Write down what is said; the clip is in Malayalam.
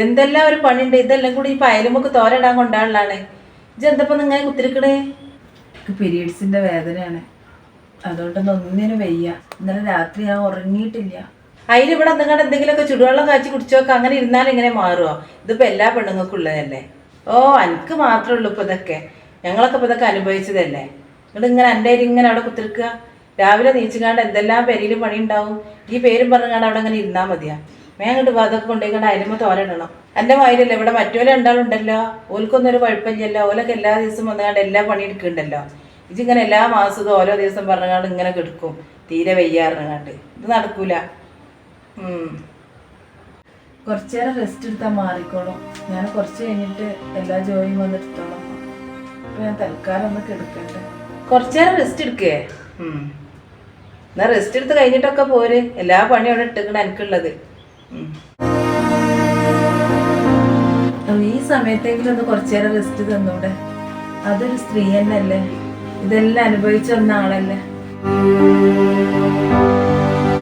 എന്തെല്ലാം ഒരു പണിയുണ്ട്. ഇതെല്ലാം കൂടി ഈ പയലുമൊക്കെ തോരടാൻ കൊണ്ടാളാണ്. ഇതെന്തപ്പം ഇങ്ങനെ കുത്തിരിക്കണേ? പീരീഡ്സിന്റെ വേദനയാണ്, അതുകൊണ്ടൊന്നും ഒന്നിനും വയ്യ. ഇന്നലെ രാത്രി ഞാൻ ഉറങ്ങിയിട്ടില്ല. അതിലിവിടെ എന്തെങ്കിലും എന്തെങ്കിലുമൊക്കെ ചുടുവെള്ളം കാച്ചി കുടിച്ചോക്കെ അങ്ങനെ ഇരുന്നാൽ ഇങ്ങനെ മാറുമോ? ഇതിപ്പോൾ എല്ലാ പെണ്ണുങ്ങൾക്കും ഉള്ളതല്ലേ. ഓ, എനിക്ക് മാത്രമേ ഉള്ളൂ ഇപ്പോൾ ഇതൊക്കെ. ഞങ്ങളൊക്കെ ഇപ്പോൾ ഇതൊക്കെ അനുഭവിച്ചതല്ലേ. നിങ്ങൾ ഇങ്ങനെ എൻ്റെ ഇങ്ങനെ അവിടെ കുത്തിരിക്കുക. രാവിലെ നീച്ചുകാണ്ട് എന്തെല്ലാം പെരിയിൽ പണി ഉണ്ടാവും. ഈ പേരും പറഞ്ഞുകൊണ്ട് അവിടെ അങ്ങനെ ഇരുന്നാൽ മതിയാ. മേങ്ങോട്ട് അതൊക്കെ കൊണ്ടുപോയിക്കൊണ്ട് അതിലുമ്പോൾ തോരയിടണം. എൻ്റെ മാതിരിയല്ലേ ഇവിടെ മറ്റോലെ ഉണ്ടാളുണ്ടല്ലോ. ഓൽക്കൊന്നും ഒരു കുഴപ്പമില്ലല്ലോ. ഓലൊക്കെ എല്ലാ ദിവസവും വന്നുകൊണ്ട് എല്ലാ പണി എടുക്കുന്നുണ്ടല്ലോ. ഇതിങ്ങനെ എല്ലാ മാസവും ഓരോ ദിവസം പറഞ്ഞുകൊണ്ട് ഇങ്ങനെ കിടക്കും. തീരെ വയ്യാറിഞ്ഞാണ്ട് ഇത് നടക്കൂല. കുറച്ചു നേരം റെസ്റ്റ് എടുത്താൽ മാറിക്കോളും. ഞാൻ കുറച്ച് കഴിഞ്ഞിട്ട് എല്ലാ ജോലിയും വന്നെടുത്തോളാം. അപ്പൊ ഞാൻ തൽക്കാലം ഒന്ന് കിടക്കട്ടെ. കുറച്ചു നേരം റെസ്റ്റ് എടുക്കേ? എന്നാ റെസ്റ്റ് എടുത്ത് കഴിഞ്ഞിട്ടൊക്കെ പോര്. എല്ലാ പണിയും അവിടെ ഇട്ടിക്കണം എനിക്കുള്ളത്. ഈ സമയത്തെങ്കിലും ഒന്ന് കുറച്ചു നേരം റെസ്റ്റ് തന്നൂടെ? അതൊരു സ്ത്രീ തന്നെയല്ലേ, ഇതെല്ലാം അനുഭവിച്ചു വന്ന ആളല്ലേ.